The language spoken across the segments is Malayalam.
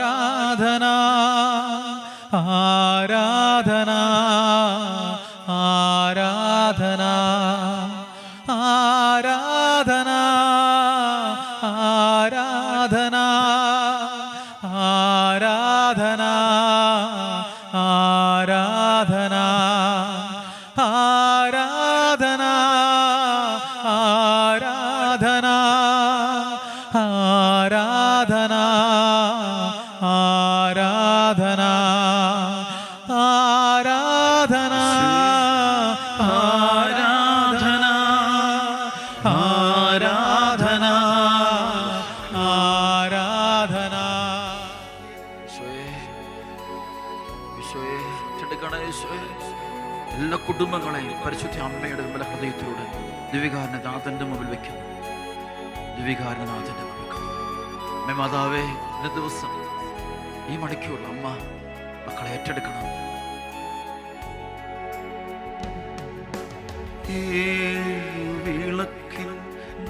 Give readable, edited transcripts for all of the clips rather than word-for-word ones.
ആരാധന ആരാധന ആരാധന ആരാധന ആരാധന ആരാധന ആരാധന ആരാധന ആരാധന ആരാധന ആരാധന ആരാധന ആരാധന ആരാധന ആരാധന. എല്ലാ കുടുംബങ്ങളെയും പരിശുദ്ധ അമ്മയുടെ വിമല ഹൃദയത്തിലൂടെ ദിവ്യകാരുണ്യനാഥന്റെ മുമ്പിൽ വെക്കുന്നു. ദിവ്യകാരുണ്യനാഥന്റെ മുമ്പിൽ വെക്കുന്നു. അമ്മേ മാതാവേ, ഇന്ന ദിവസം ഈ മണിക്കൂർ അമ്മ മക്കളെ ഏറ്റെടുക്കണം. വിളക്കിൻ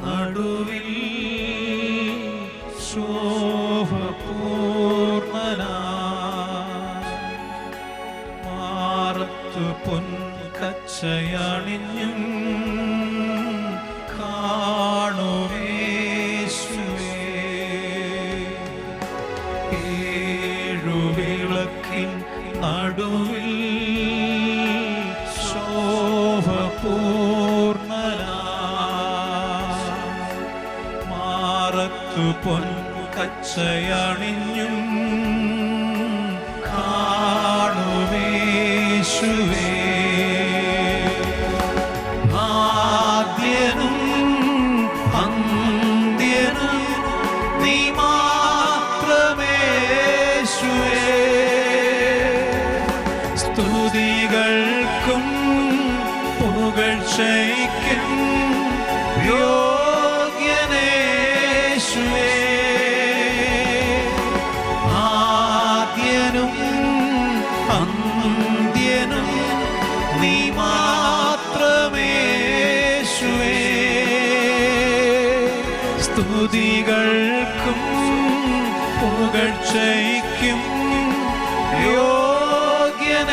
നടുവിൽ ശോഭപൂർണനായി മാറത്തു പൊൻകച്ചയണിഞ്ഞും കാണുമേശുവേ. ഏഴുവിളക്കിൻ നടുവിൽ മാറത്തു പൊൻകച്ചയണിഞ്ഞും കാണുമേശുവേ. ആദ്യനും അന്ത്യനും നീ മാത്രമേശുവേ. സ്തുതികൾക്കും പുകഴ്ചയ്ക്കും യോഗ്യനേശുവേ. ആദ്യനും അന്ത്യനും നീ മാത്രമേശുവേ. സ്തുതികൾക്കും പുകഴ്ചയ്ക്കും യോഗ്യനേശുവേ.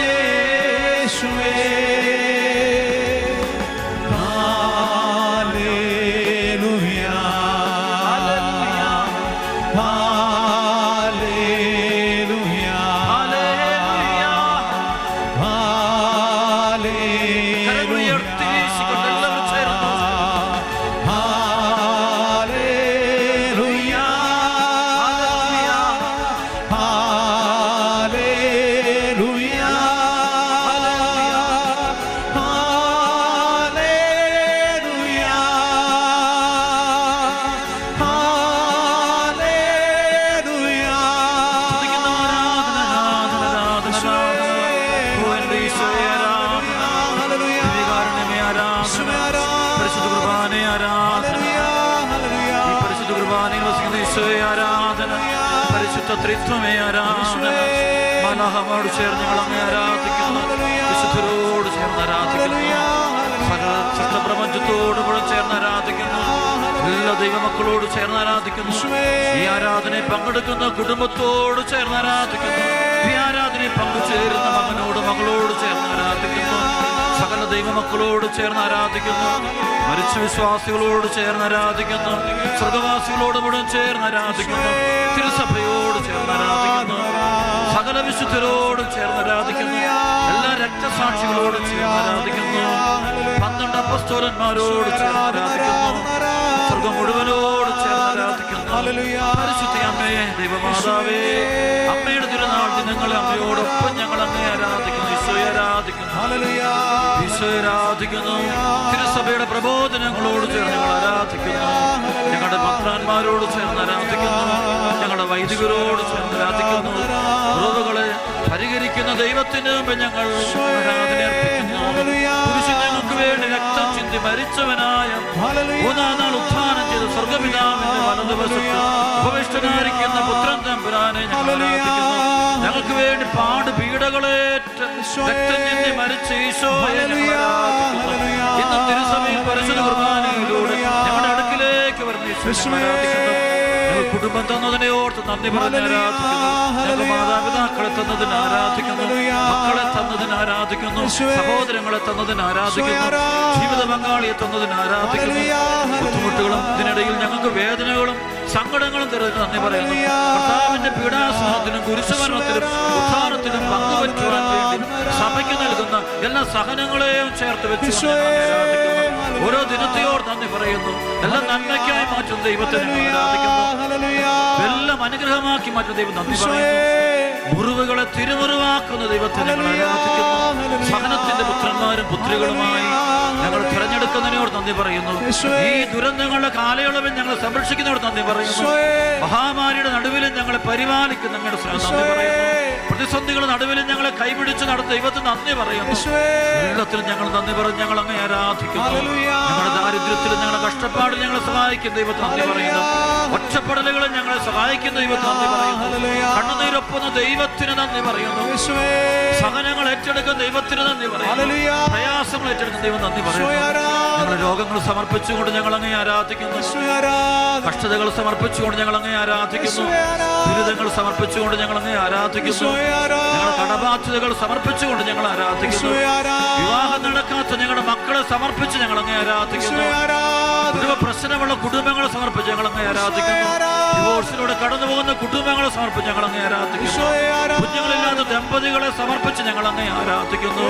ത്രിത്വമേ ആരാധന. മാലാഖമാരോട് ചേർന്ന് ഞങ്ങൾ അങ്ങേ ആരാധിക്കുന്നു. വിശുദ്ധരോട് ചേർന്ന് ആരാധിക്കുന്നു. സകല സൃഷ്ടപ്രപഞ്ചത്തോട് കൂടെ ചേർന്ന് ആരാധിക്കുന്നു. എല്ലാ ദൈവമക്കളോട് ചേർന്ന് ആരാധിക്കുന്നു. ഈ ആരാധനയെ പങ്കെടുക്കുന്ന കുടുംബത്തോട് ചേർന്ന് ആരാധിക്കുന്നു. ഈ ആരാധനയെ പങ്കുചേരുന്ന മകനോട് മകളോട് ചേർന്ന് ആരാധിക്കുന്നു. സകല ദൈവമക്കളോട് ചേർന്ന് ആരാധിക്കുന്നു. മരിച്ച വിശ്വാസികളോട് ചേർന്ന് ആരാധിക്കുന്നു. സ്വർഗവാസികളോട് മുഴുവൻ ചേർന്ന് ആരാധിക്കുന്നു. തിരുസഭയോട് ചേർന്ന് ആരാധിക്കുന്നു. സകല വിശുദ്ധരോട് ചേർന്ന് ആരാധിക്കുന്നു. എല്ലാ രക്തസാക്ഷികളോട് ചേർന്ന് ആരാധിക്കുന്നു. 12 അപ്പസ്തോലന്മാരോട് ചേർന്ന് ആരാധിക്കുന്നു. സ്വർഗം മുഴുവനോട് ചേർന്ന് ആരാധിക്കുന്നു. പരിശുദ്ധ അമ്മയെ, ദൈവമാതാവേ, അമ്മയുടെ തിരുനാൾ ദിനങ്ങളെ അമ്മയോടൊപ്പം ഞങ്ങൾ അങ്ങേ ആരാധിക്കുന്നു. ഈശോയെ ആരാധിക്കുന്നു. ഈശോയെ ആരാധിക്കുന്നു. തിരുസഭയുടെ പ്രബോധനങ്ങളോട് ചേർന്ന് ഞങ്ങൾ ആരാധിക്കുന്നു. ഞങ്ങളുടെ ഭക്തന്മാരോട് ചേർന്ന് ആരാധിക്കുന്നു. ഞങ്ങളുടെ വൈദികരോട് ചേർന്ന് ആരാധിക്കുന്നു. കുറവുകളെ പരിഹരിക്കുന്ന ദൈവത്തിന് മുമ്പ് ഞങ്ങൾ ആരാധന അർപ്പിക്കുന്നു. പുരുഷൻ ഞങ്ങൾക്ക് വേണ്ടി രക്തം ചിന്തി മരിച്ചവനായ 3-ാം നാൾ ഉത്ഥാനം ചെയ്ത സ്വർഗപിതാവിന്റെ വലതുവശത്ത് ഉപവിഷ്ടനായിരിക്കുന്ന പുത്രൻ തമ്പുരാനെ ഞങ്ങൾ ആരാധിക്കുന്നു. ഞങ്ങൾക്ക് വേണ്ടി പാട് പീഡകളേറ്റ് രക്തം ചിന്തി മരിച്ച ഈശോയെ ഞങ്ങൾ ആരാധിക്കുന്നു. ഇന്ന് തിരുസഭയിൽ പരിശുദ്ധ കുർബാനയിലൂടെ ഞങ്ങളുടെ അടുക്കിലേക്ക് വരുന്ന ഈശോയെ ആരാധിക്കുന്നു. ഞങ്ങൾ കുടുംബം തന്നതിനെ ഓർത്ത് നന്ദി പറഞ്ഞ് ആരാധിക്കുന്നു. ഞങ്ങൾ മാതാപിതാക്കളെ തന്നതിന് ആരാധിക്കുന്നു, മക്കളെ തന്നതിന് ആരാധിക്കുന്നു, സഹോദരങ്ങളെ തന്നതിന് ആരാധിക്കുന്നു, ജീവിത പങ്കാളിയെ തന്നതിന് ആരാധിക്കുന്നു. ബുദ്ധിമുട്ടുകളും ഇതിനിടയിൽ ഞങ്ങൾക്ക് വേദനകളും സങ്കടങ്ങളും തരുന്നതിന് നന്ദി പറയുന്നു. കർത്താവിന്റെ പീഡാസഹനത്തിനും കുരിശുമരണത്തിനും ഉദ്ധാനത്തിനും പങ്കുവറ്റുവാൻ വേണ്ടി സഭയ്ക്ക് നൽകുന്ന എല്ലാ സഹനങ്ങളെയും ചേർത്ത് വെച്ച് ആരാധിക്കുന്നു. ഓരോ ദിനത്തെയോട് നന്ദി പറയുന്നു. എല്ലാം നന്മയ്ക്കായി മാറ്റുന്ന ദൈവത്തെ ആരാധിക്കുന്നു. എല്ലാം അനുഗ്രഹമാക്കി മാറ്റുന്ന ദൈവം നന്ദി പറയുന്നു. മുറിവുകളെ തിരുമുറിവാക്കുന്ന ദൈവത്തെ ഞങ്ങൾ ആരാധിക്കുന്നു. സഹനത്തിന്റെ പുത്രന്മാരും പുത്രികളുമായി ഞങ്ങൾ തിരഞ്ഞെടുക്കുന്നതിനോട് നന്ദി പറയുന്നു. ഈ ദുരന്തങ്ങളുടെ കാലയളവിൽ ഞങ്ങൾ സംരക്ഷിക്കുന്നതോട് നന്ദി പറയുന്നു. മഹാമാരിയുടെ നടുവിലും ഞങ്ങളെ പരിപാലിക്കുന്ന ഞങ്ങളുടെ നന്ദി പറയുന്നു. പ്രതിസന്ധികളുടെ നടുവിലും ഞങ്ങളെ കൈപിടിച്ച് നടന്ന ദൈവത്തിന് നന്ദി പറയുന്നു. വെള്ളത്തിൽ ഞങ്ങൾ നന്ദി പറഞ്ഞ് ഞങ്ങൾ അങ്ങ് ആരാധിക്കുന്നു. ഞങ്ങളുടെ ദാരിദ്ര്യത്തിലും ഞങ്ങളുടെ കഷ്ടപ്പാടിൽ ഞങ്ങളെ സഹായിക്കുന്ന ദൈവത്തിന് നന്ദി പറയുന്നു. ഒറ്റപ്പെടലുകളിൽ ഞങ്ങളെ സഹായിക്കുന്ന ദൈവത്തിന് നന്ദി പറയുന്നു. കണ്ണുനീരൊപ്പുന്ന ദൈവത്തിന് നന്ദി പറയുന്നു. സഹനങ്ങൾ ഏറ്റെടുക്കുന്ന ദൈവത്തിന് നന്ദി പറയുന്നു. പ്രയാസങ്ങൾ ഏറ്റെടുക്കുന്ന ദൈവം നന്ദി പറയുന്നു. ഞങ്ങൾ രോഗങ്ങൾ സമർപ്പിച്ചുകൊണ്ട് ഞങ്ങൾ അങ്ങേ ആരാധിക്കുന്നു. കഷ്ടതകൾ സമർപ്പിച്ചുകൊണ്ട് ഞങ്ങൾ അങ്ങേ ആരാധിക്കുന്നു. ദുരിതങ്ങൾ സമർപ്പിച്ചുകൊണ്ട് ഞങ്ങൾ അങ്ങേ ആരാധിക്കുന്നു. ഞങ്ങളുടെ കടബാധ്യതകൾ സമർപ്പിച്ചുകൊണ്ട് ഞങ്ങൾ ആരാധിക്കുന്നു. വിവാഹം നടക്കാത്ത ഞങ്ങളുടെ മക്കളെ സമർപ്പിച്ച് ഞങ്ങൾ അങ്ങേ ആരാധിക്കുന്നു. കുടുംബ പ്രശ്നമുള്ള കുടുംബങ്ങളെ സമർപ്പിച്ച് ഞങ്ങൾ അങ്ങേ ആരാധിക്കുന്നു. ഡിവോഴ്സിലൂടെ കടന്നു പോകുന്ന കുടുംബങ്ങളെ സമർപ്പിച്ച് ഞങ്ങൾ അങ്ങേ ആരാധിക്കുന്നു. കുഞ്ഞുങ്ങളില്ലാത്ത ദമ്പതികളെ സമർപ്പിച്ച് ഞങ്ങൾ അങ്ങേ ആരാധിക്കുന്നു.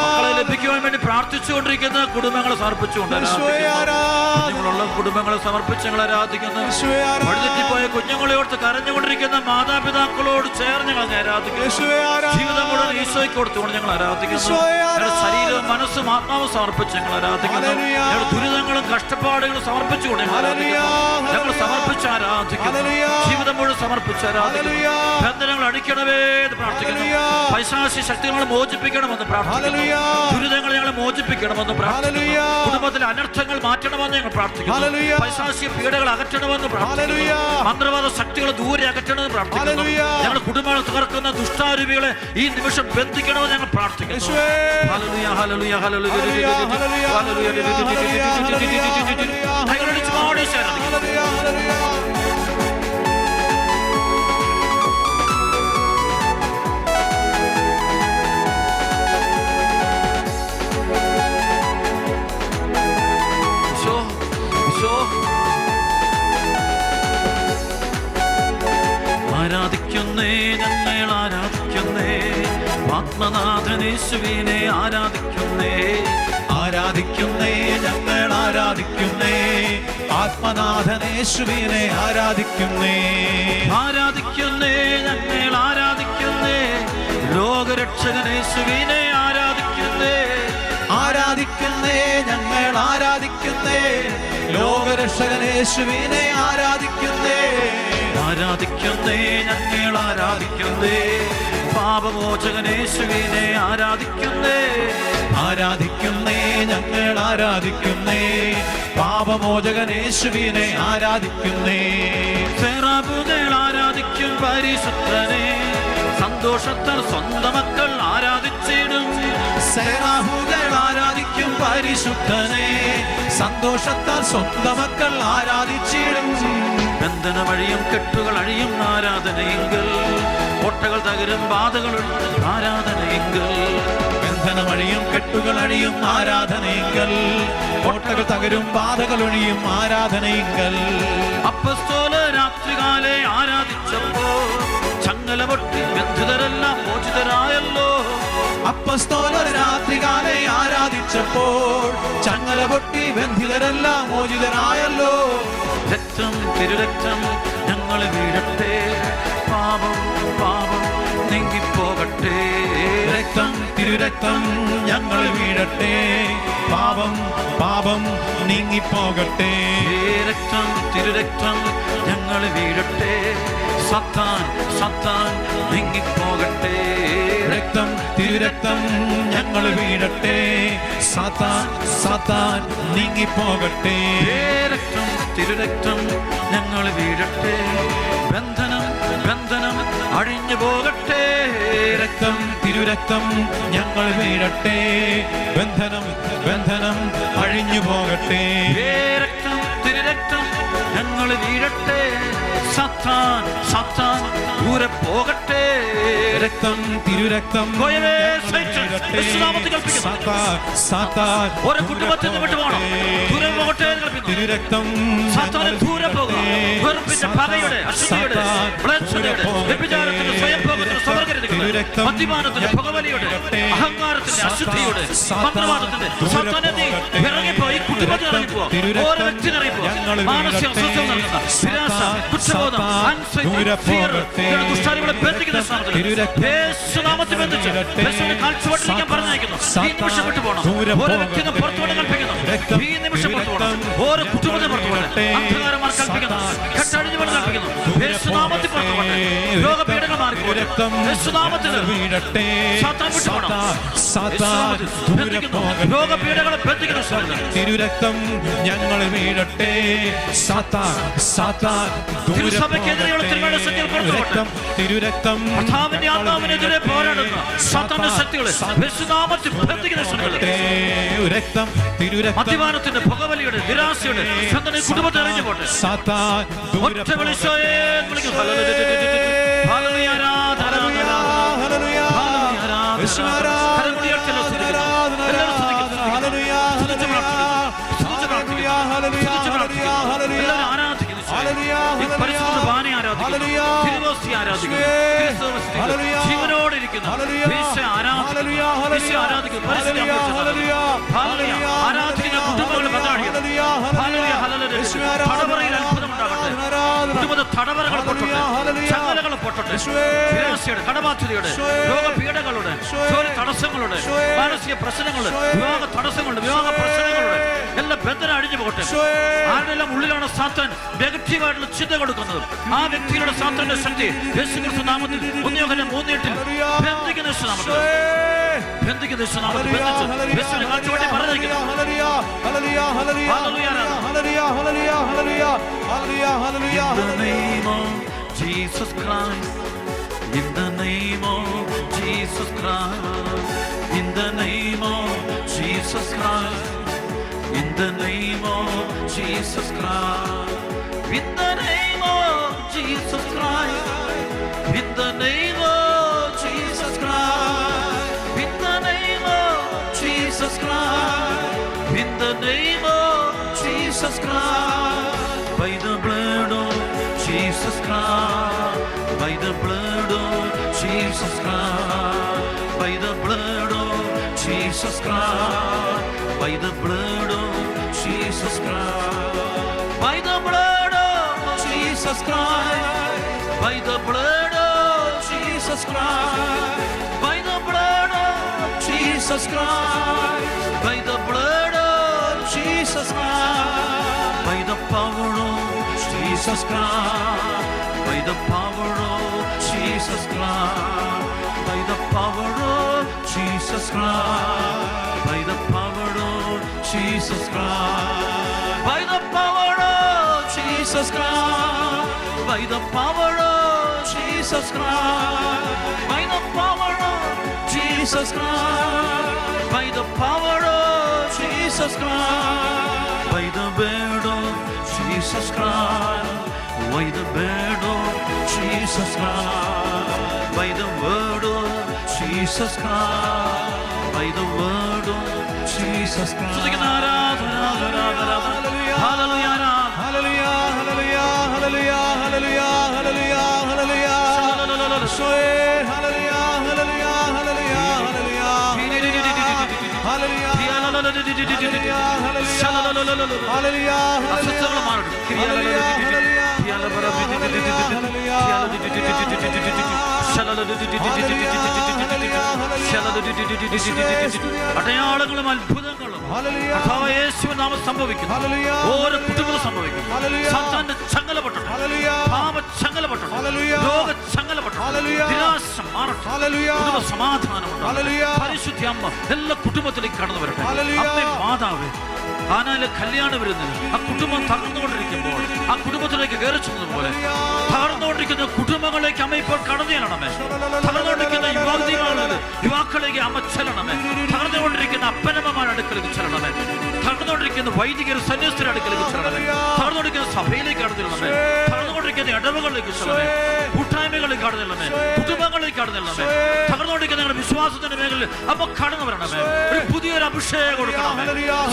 മക്കളെ ലഭിക്കുവാൻ വേണ്ടി പ്രാർത്ഥിച്ചുകൊണ്ടിരിക്കുന്ന കുടുംബങ്ങളെ സമർപ്പിച്ചുകൊണ്ട് കുഞ്ഞുങ്ങളുള്ള കുടുംബങ്ങളെ സമർപ്പിച്ച് ഞങ്ങൾ ആരാധിക്കുന്നു. വഴിതെറ്റിപ്പോയ കുഞ്ഞുങ്ങളെ ഓർത്ത് കരഞ്ഞുകൊണ്ടിരിക്കുന്ന മാതാപിതാക്കളോട് ചേർന്ന് ഞങ്ങൾ അങ്ങേ ആരാധിക്കുന്നു. ജീവിതം മുഴുവൻ ഈശോയ്ക്ക് കൊടുത്തുകൊണ്ട് ഞങ്ങൾ ആരാധിക്കുന്നു. ഞങ്ങളുടെ ശരീരവും മനസ്സും ആത്മാവും സമർപ്പിച്ച് ഞങ്ങൾ ആരാധിക്കുന്നു. ഞങ്ങളുടെ ദുരിതങ്ങളും കഷ്ടപ്പാടുകളും സമർപ്പിച്ചുകൊണ്ട് ഞങ്ങൾ ആരാധിക്കുന്നു. ഞങ്ങൾ സമർപ്പിച്ച് ആരാധിക്കുന്നു. ജീവിതം മുഴുവൻ സമർപ്പിച്ച് ആരാധിക്കുന്നു. ബന്ധനങ്ങൾ അടിക്കണമേ എന്ന് പ്രാർത്ഥിക്കുന്നു. പൈശാചിക ശക്തികളെ മോചിപ്പിക്കണമെന്ന് പ്രാർത്ഥിക്കുന്നു. ദുരിതങ്ങൾ ഞങ്ങളെ മോചിപ്പിക്കണമെന്ന് പ്രാർത്ഥിക്കുന്നു. കുടുംബത്തിലെ അനർത്ഥങ്ങൾ മാറ്റണമെന്ന് ഞങ്ങൾ പ്രാർത്ഥിക്കുന്നു. പൈശാചിക പീഡകൾ അകറ്റണമെന്ന് പ്രാർത്ഥിക്കുന്നു. മന്ത്രവാദ ശക്തികളെ ദൂരെ അകറ്റണമെന്ന് പ്രാർത്ഥിക്കുന്നു. ഞങ്ങളുടെ കുടുംബങ്ങൾ തകർക്കുന്ന ദുഷ്ടാരൂപികളെ ഈ നിമിഷം ബന്ധിക്കണമെന്ന് ഞങ്ങൾ പ്രാർത്ഥിക്കുന്നു. ഹല്ലേലൂയ, ഹല്ലേലൂയ, ഹല്ലേലൂയ, ആരാധിക്കുന്നേ, ഞങ്ങൾ ആരാധിക്കുന്നേ, ആത്മനാഥനേശുവിനെ ആരാധിക്കുന്നേ. ആരാധിക്കുന്നേ, ഞങ്ങൾ ആരാധിക്കുന്നേ, ആത്മനാഥനേശുവിനെ ആരാധിക്കുന്നേ. ആരാധിക്കുന്നേ, ഞങ്ങൾ ആരാധിക്കുന്നേ, ലോകരക്ഷകനേശുവിനെ ആരാധിക്കുന്നേ. ആരാധിക്കുന്നേ, ഞങ്ങൾ ആരാധിക്കുന്നേ, ലോകരക്ഷകനേശുവിനെ ആരാധിക്കുന്നേ. ആരാധിക്കുന്നേ, ഞങ്ങൾ ആരാധിക്കുന്നേ, പാപമോചകനേശുവിനെ ആരാധിക്കുന്നേ. ആരാധിക്കുന്നേ, ഞങ്ങൾ ആരാധിക്കുന്നേ, പാപമോചകനേശുവിനെ ആരാധിക്കുന്നേ. സെറാഫുകൾ ആരാധിക്കും പരിശുദ്ധനെ, സന്തോഷത്താൽ സ്വന്തം മക്കൾ ആരാധിച്ചിടും. സെറാഫുകൾ ആരാധിക്കും പരിശുദ്ധനെ, സന്തോഷത്താൽ സ്വന്തം മക്കൾ ആരാധിച്ചിടും. ബന്ധന വഴിയും കെട്ടുകൾ അഴിയും ആരാധനയെങ്കിൽ, കോട്ടകൾ തകരും ബാധകൾ ആരാധനയെങ്കിൽ. ബന്ധന വഴിയും കെട്ടുകൾ അഴിയും ആരാധനയെങ്കിൽ, കോട്ടകൾ തകരും ബാധകൾ ഒഴിയും ആരാധനയെങ്കിൽ. അപ്പസ്തോലർ രാത്രികാലെ ആരാധിച്ചപ്പോൾ ചങ്ങല പൊട്ടി ബന്ധിതരെല്ലാം മോചിതരായല്ലോ. അപ്പസ്തോലർ രാത്രികാലെ ആരാധിച്ചപ്പോൾ ചങ്ങല പൊട്ടി ബന്ധിതരെല്ലാം മോചിതരായല്ലോ. രക്തം തിരുരക്തം ഞങ്ങൾ വീഴട്ടെ, പാപം പാപം നീങ്ങിപ്പോകട്ടെ. രക്തം തിരുരക്തം ഞങ്ങൾ വീഴട്ടെ, പാപം പാപം നീങ്ങിപ്പോകട്ടെ. രക്തം തിരുരക്തം ഞങ്ങൾ വീഴട്ടെ, സത്താൻ സത്താൻ നീങ്ങിപ്പോകട്ടെ. രക്തം തിരുരക്തം ഞങ്ങൾ വീഴട്ടെ, സാത്താൻ സാത്താൻ നീങ്ങിപ്പോകട്ടെ. രക്തം തിരുരക്തം ഞങ്ങൾ വീഴട്ടെ, ബന്ധനം ബന്ധനം അഴിഞ്ഞു പോകട്ടെ. രക്തം തിരുരക്തം ഞങ്ങൾ വീഴട്ടെ, ബന്ധനം ബന്ധനം അഴിഞ്ഞു പോകട്ടെ. രക്തം തിരുരക്തം രക്തം ഞങ്ങൾ വീഴട്ടെ, സാത്താൻ സാത്താൻ ദൂരെ പോകട്ടെ. രക്തം തിരുരക്തം ഗോയവേ, ഞങ്ങൾ സൈറ്റ്, വീഴട്ടെ. യേശുനാമത്തിൽ കൽപ്പിക്കുന്നു. സാത്താൻ സാത്താൻ ഓരോ കുടുംബത്തിൽ നിന്ന് വിട്ടുപോകണം, ദൂരെ പോകട്ടെ എന്ന് കൽപ്പിക്കുന്നു. തിരുരക്തം സാത്താനെ ദൂരെ പോകുക. വെറുപ്പിന്റെ പകയുടെ, അശുദ്ധിയുടെ, മ്ലേച്ഛതയുടെ, വ്യഭിചാരത്തിന്റെ, സ്വയംഭോഗത്തിന്റെ, സ്വവർഗരതികളുടെ, മദ്യപാനത്തിന്റെ, പുകവലിയുടെ, അഹങ്കാരത്തിന്റെ, അശുദ്ധിയുടെ, മന്ത്രവാദത്തിന്റെ, സാത്താനെ നീ ഇറങ്ങിപ്പോ, ഈ കുടുംബത്തിൽ ഇറങ്ങിപ്പോ, ഓരോ വ്യക്തിയിൽ ഇറങ്ങിപ്പോ. മാനസിക അസ്വസ്ഥത നൽകുന്ന നിരാശ, കുറ്റബോധം, ആൻസൈറ്റി, ഫിയർ, ഇവരുടെ ദുഷ്ടാരികളെ ബന്ധിക്കുന്ന സ്ഥാനത്തിൽ യേശുനാമത്തിൽ ബന്ധിച്ച് യേശുവിനെ കാഴ്ചവെട്ടിരിക്കാൻ പറഞ്ഞയക്കുന്നു. ഈ നിമിഷം വിട്ടുപോകണം. ഓരോ വ്യക്തിയും പുറത്തുകൊണ്ട് കൽപ്പിക്കുന്നു. ഈ നിമിഷം പുറത്തുപോകണം. ഓരോ കുടുംബത്തെ പുറത്തുപോകട്ടെ. അന്ധകാരമാർ കൽപ്പിക്കുന്നു, കെട്ടഴിഞ്ഞു കൊണ്ട് കൽപ്പിക്കുന്നു. യേശുനാമത്തിൽ പുറത്തുപോകട്ടെ. രോഗപീഠകൾ മാറിപ്പോകട്ടെ. യേശുനാമത്തിൽ വീഴട്ടെ. സാത്താൻ വിട്ടുപോകണം. സാത്താൻ ദൂരെ പോകട്ടെ. രോഗപീഠകളെ ബന്ധിക്കുന്ന സ്ഥാനത്തിൽ തിരുരക്തം ഞങ്ങൾ വീഴട്ടെ. സാത്താൻ സാത്താൻ ദൂരെ തിരുസഭയ്ക്കെതിരെയുള്ള തിരുമേനിയുടെ ശക്തികൾ പുറത്തുപോകട്ടെ. രക്തം തിരുരക്തം കർത്താവിന്റെ ആത്മാവിനെതിരെ പോരാടുന്ന സാത്താന്റെ ശക്തികളെ യേശുനാമത്തിൽ ബന്ധിക്കുന്ന സ്ഥാനത്തിൽ രക്തം തിരുരക്തം മദ്യപാനത്തിന്റെ, പുകവലിയുടെ, നിരാശയുടെ സ്വന്തം കുടുംബത്തെ അറിഞ്ഞു പോട്ടെ. സാത്താൻ ദൂരെ ഒറ്റ വിളിച്ചോയേ എന്ന് വിളിക്കുന്നു. ഹല്ലേലൂയ, ആരാധന, ഹല്ലേലൂയ, ആരാധന. കരങ്ങൾ ഉയർത്തിയല്ലോ സ്തുതിക്കുന്നു. എല്ലാവരും സ്തുതിക്കുന്നു. സ്തുതിച്ച് പ്രാർത്ഥിക്കുന്നു. എല്ലാവരും ആരാധിക്കുന്നു. ഈ പരിശുദ്ധ കുർബാനയെ ആരാധിക്കുന്നു. തിരുവോസ്തിയെ ആരാധിക്കുന്നു. ക്രിസ്തുവിനെ സ്തുതിക്കുന്നു. ജീവനോടെ ഇരിക്കുന്നു. ഈശോയെ ആരാധിക്കുന്നു. ഈശോയെ ആരാധിക്കുന്നു. പരിശുദ്ധ അമ്മയെ ഹല്ലേലൂയ, ആരാധിക്കുന്ന കുടുംബങ്ങളെ ബന്ധാടിക്കുന്നു. Hallelujah, hallelujah. തടവറയിൽ അത്ഭുതമുണ്ടാകട്ടെ. കുടുംബത്തെ തടവറകൾ പൊട്ടട്ടെ, ചങ്ങലകൾ പൊട്ടട്ടെ. നിരാശയുടെ, കടബാധ്യതയുടെ, രോഗപീഠങ്ങളുടെ, ജോലി തടസ്സങ്ങളുടെ, മാനസിക പ്രശ്നങ്ങളുടെ, വിവാഹ തടസ്സങ്ങളുടെ, വിവാഹ പ്രശ്നങ്ങളുടെ എല്ലാ ബന്ധനം അഴിഞ്ഞു പോകട്ടെ. ആരുടെല്ലാം ഉള്ളിലാണ് സാത്താൻ നെഗറ്റീവായിട്ടുള്ള ചിന്ത കൊടുക്കുന്നത്, ആ വ്യക്തിയുടെ സാത്താന്റെ ശക്തി യേശുക്രിസ്തു നാമത്തിൽ 1 യോഹന്നാൻ 3:8 ബന്ധിക്കുന്ന യേശുനാമത്തിൽ, ബന്ധിക്കുന്ന യേശുനാമത്തിൽ ബന്ധിച്ച് യേശുവിനെ കാഴ്ചവെട്ടി പറഞ്ഞിരിക്കുന്നു. Hallelujah, In the name of Jesus Christ, in the name of Jesus Christ, in the name of Jesus Christ, in the name of Jesus Christ, in the name of Jesus Christ, in the name of Jesus Christ, in the name of Jesus Christ, in the name of Jesus Christ, by the blood of Jesus Christ, by the blood of Jesus Christ, by the blood of Jesus Christ, by the blood of Jesus Christ, by the blood of Jesus Christ, by the blood of Jesus Christ, by the blood of Jesus Christ, by the blood of Jesus Christ, by the power of Jesus Christ, by the power of Jesus Christ, by the power of Jesus Christ, by the power of Jesus Christ, by the power of Jesus Christ, by the power of Jesus Christ, by the power of Jesus Christ, by the power of Jesus Christ, by the blood of Jesus Christ, by the blood of Jesus Christ, by the word of Jesus Christ, by the word of Jesus Christ. അടയാളങ്ങളും അത്ഭുതങ്ങളും യേശുവിൻ നാമം സംഭവിക്കുന്നു. ഓരോ കുടുംബവും സംഭവിക്കും. സാത്താന്റെ ചങ്ങല പൊട്ടട്ടെ, പാപ ചങ്ങല പൊട്ടട്ടെ, രോഗ ചങ്ങല പൊട്ടട്ടെ, നിരാശ മാറട്ടെ, കുടുംബ സമാധാനം ഉണ്ടാകട്ടെ. പരിശുദ്ധ അമ്മ എല്ലാ കുടുംബത്തിലേക്ക് കടന്നു വരട്ടെ. അമ്മേ മാതാവേ, ആനാലെ കല്യാണം വരുന്നത് ആ കുടുംബം തകർന്നുകൊണ്ടിരിക്കുമ്പോൾ ആ കുടുംബത്തിലേക്ക് കയറി ചെന്നതുപോലെ തകർന്നുകൊണ്ടിരിക്കുന്ന കുടുംബങ്ങളിലേക്ക് അമ്മ ഇപ്പോൾ കടന്നു ചെല്ലണമേ. തകർന്നുകൊണ്ടിരിക്കുന്ന യുവാക്കളിലേക്ക് അമ്മ ചെല്ലണമേ. തകർന്നുകൊണ്ടിരിക്കുന്ന അപ്പനമ്മമാരുടെ അടുക്കലേക്ക് ചെല്ലണമേ. തകർന്നുകൊണ്ടിരിക്കുന്ന വൈദികർ സന്യസ്തരുടെ അടുക്കലേക്ക് ചെല്ലണമേ. തകർന്നുകൊണ്ടിരിക്കുന്ന സഭയിലേക്ക് കടന്നില്ലമേ. തകർന്നുകൊണ്ടിരിക്കുന്ന ഇടവകളിലേക്ക് ചെല്ലണമേ. കൂട്ടായ്മകളിലേക്ക് കടന്നില്ലമേ. കുടുംബങ്ങളിലേക്ക് കടന്നില്ലമേ. തകർന്നുകൊണ്ടിരിക്കുന്ന നിങ്ങളുടെ വിശ്വാസത്തിന്റെ മേഖലയിൽ അപ്പൊ കടന്നു വരണമേ. ഒരു പുതിയൊരു അഭിഷേകം കൊടുക്കണമേ.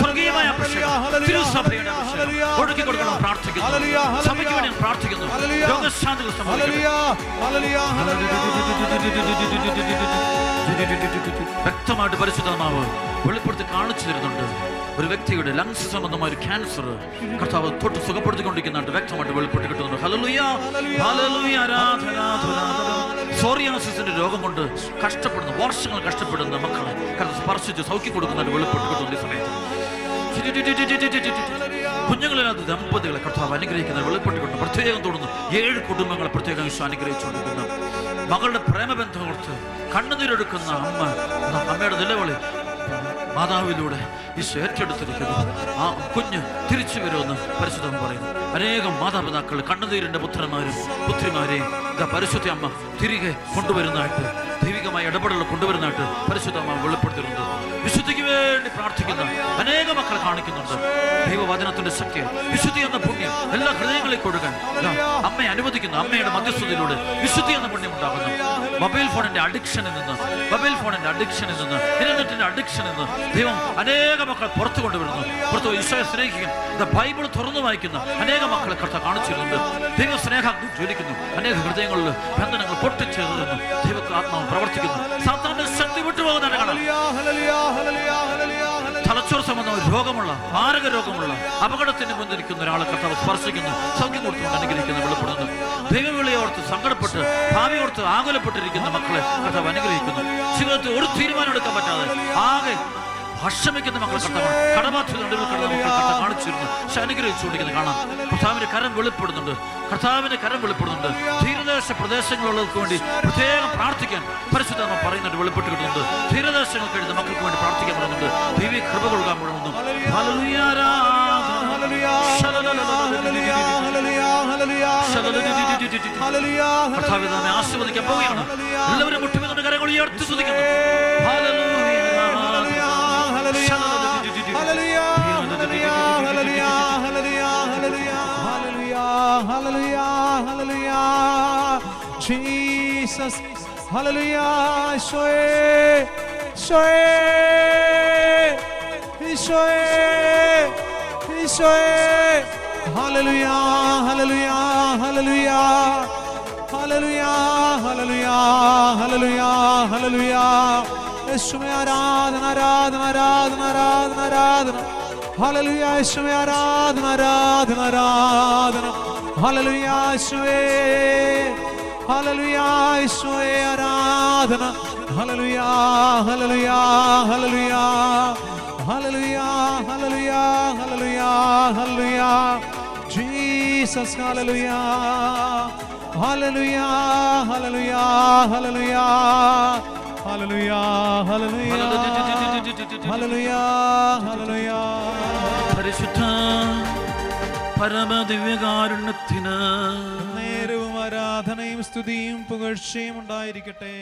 സ്വർഗീയമായ അഭിഷേകം, തിരുസഭയുടെ അഭിഷേകം ഒടുക്കി കൊടുക്കണം പ്രാർത്ഥിക്കുന്നു. സഭയ്ക്ക് വേണ്ടി പ്രാർത്ഥിക്കുന്നു. രോഗശാന്തി വ്യക്തമായിട്ട് പരിശുദ്ധമാവ് വെളിപ്പെടുത്തി കാണിച്ചു തരുന്നുണ്ട്. ഒരു വ്യക്തിയുടെ ലങ്സ് സംബന്ധമായ ഒരു ക്യാൻസർ കർത്താവ് തൊട്ട് സുഖപ്പെടുത്തിക്കൊണ്ടിരിക്കുന്നുണ്ട്. വ്യക്തമായിട്ട് വെളിപ്പെട്ട് കിട്ടുന്നുണ്ട്. ഹല്ലേലൂയ, ഹല്ലേലൂയ, ആരാധന, ആരാധന. സോറിയാസിന്റെ രോഗം കൊണ്ട് കഷ്ടപ്പെടുന്ന, വർഷങ്ങൾ കഷ്ടപ്പെടുന്ന മക്കളെ കർത്താവ് സ്പർശിച്ച് സൗഖ്യം കൊടുക്കുന്നുണ്ട്. വെളിപ്പെട്ട് കിട്ടുന്നുണ്ട് ഈ സമയത്ത്. കുഞ്ഞുങ്ങളില്ലാത്ത ദമ്പതികളെ കർത്താവ് അനുഗ്രഹിക്കുന്നത് വെളിപ്പെട്ടുകൊണ്ട് പ്രത്യേകം തോന്നുന്നു. 7 കുടുംബങ്ങളെ പ്രത്യേകം ഈശോ അനുഗ്രഹിച്ചുകൊണ്ടിരിക്കുന്നു. മകളുടെ പ്രേമബന്ധം ഓർത്ത് കണ്ണുനീരെടുക്കുന്ന അമ്മയുടെ നിലവിളി മാതാവിലൂടെ ഈശോ ഏറ്റെടുത്തിരിക്കുന്നു. ആ കുഞ്ഞ് തിരിച്ചു വരുമെന്ന് പരിശുദ്ധം പറയുന്നു. അനേകം മാതാപിതാക്കൾ കണ്ണുനീരിന്റെ പുത്രന്മാരും പുത്രിമാരെയും പരിശുദ്ധ അമ്മ തിരികെ കൊണ്ടുവരുന്നതായിട്ട്, ദൈവികമായ ഇടപെടൽ കൊണ്ടുവരുന്നതായിട്ട് പരിശുദ്ധ അമ്മ വെളിപ്പെടുത്തിയിട്ടുണ്ട്. വിശുദ്ധിക്ക് വേണ്ടി പ്രാർത്ഥിക്കുന്ന അനേക മക്കളെ കാണിക്കുന്നുണ്ട്. ദൈവവചനത്തിന്റെ ശക്തി, വിശുദ്ധി എന്ന പുണ്യം എല്ലാ ഹൃദയങ്ങളിലേക്ക് കൊടുക്കാൻ അമ്മയെ അനുവദിക്കുന്നു. അമ്മയുടെ മധ്യസ്ഥതയിലൂടെ വിശുദ്ധി എന്ന പുണ്യം ഉണ്ടാകുന്നു. മൊബൈൽ ഫോണിന്റെ അഡിക്ഷനിൽ നിന്ന്, ഇന്റർനെറ്റിന്റെ അഡിക്ഷനിൽ നിന്ന് ദൈവം അനേക മക്കളെ പുറത്തു കൊണ്ടുവരുന്നു. പുറത്ത് ഈശോയെ സ്നേഹിക്കുന്ന, ബൈബിൾ തുറന്നു വായിക്കുന്ന അനേക മക്കളെ കർത്താവ് കാണിച്ചിരുന്നുണ്ട്. ദൈവ സ്നേഹാഗ്നി ജ്വലിക്കുന്നു. അനേക ഹൃദയങ്ങളിൽ ബന്ധനങ്ങൾ പൊട്ടിച്ചേർന്നു. ദൈവത്തെ ആത്മാവ് പ്രവർത്തിക്കുന്നു. സാത്താന്റെ ശക്തി വിട്ടുപോകുന്നതാണ് കാണാം. തലച്ചോർ സംബന്ധമായ രോഗമുള്ള, മാരക രോഗമുള്ള, അപകടത്തിന് മുന്നിരിക്കുന്ന ഒരാളെ കർത്താവ് സ്പർശിക്കുന്നു. സൗഖ്യം കൊടുത്തുകൊണ്ട് അനുഗ്രഹിക്കുന്നു, വെളിപ്പെടുന്നു. ദൈവവിളിയോർത്ത് സങ്കടപ്പെട്ട്, ഭാവിയോർത്ത് ആകുലപ്പെട്ടിരിക്കുന്ന മക്കളെ കർത്താവ് അനുഗ്രഹിക്കുന്നു. ജീവിതത്തിൽ ഒരു തീരുമാനം എടുക്കാൻ പറ്റാതെ ആകെ ഭക്ഷമിക്കുന്ന മക്കളെ കർത്താവാണ്. കടബാധ്യത മക്കളെ കർത്താവ് കാണിച്ചിരുന്നു. പക്ഷെ അനുഗ്രഹിച്ചുകൊണ്ടിരിക്കുന്നത് കാണാം. കർത്താവിന്റെ കരം വെളിപ്പെടുന്നുണ്ട്. തീരദേശ പ്രദേശങ്ങളുള്ളവർക്ക് വേണ്ടി പ്രത്യേകം പ്രാർത്ഥിക്കാൻ പരിശുദ്ധ പറയുന്നുണ്ട്. വെളിപ്പെട്ട് കിട്ടുന്നുണ്ട്. തീരദേശങ്ങൾക്ക് എഴുതുന്ന മക്കൾക്ക് വേണ്ടി പ്രാർത്ഥിക്കാൻ പറയുന്നുണ്ട്. ദൈവിക കൃപ കൊടുക്കാൻ പറയുന്നു. കർത്താവ് നമ്മെ ആശീർവദിക്കാൻ പോവുകയാണ്. എല്ലാവരും മുട്ടുമെന്നുണ്ട് കരങ്ങൾ ഉയർത്തി സ്തുതിക്കുന്നു. Jesus, hallelujah, Shoe, Shoe, Shoe, Shoe, hallelujah, hallelujah, hallelujah, hallelujah, hallelujah, hallelujah, hallelujah. Yeshua आराधना आराधना आराधना आराधना आराधना हालेलुया यीशुवे आराधना आराधना आराधना हालेलुया यीशुवे हालेलुया यीशुवे आराधना hallelujah hallelujah hallelujah hallelujah hallelujah hallelujah hallelujah Jesus hallelujah hallelujah hallelujah hallelujah hallelujah hallelujah hallelujah hallelujah പരിശുദ്ധ പരമദിവ്യകാരുണ്യത്തിന് നേരവും ആരാധനയും സ്തുതിയും പുകഴ്ചയും ഉണ്ടായിരിക്കട്ടെ.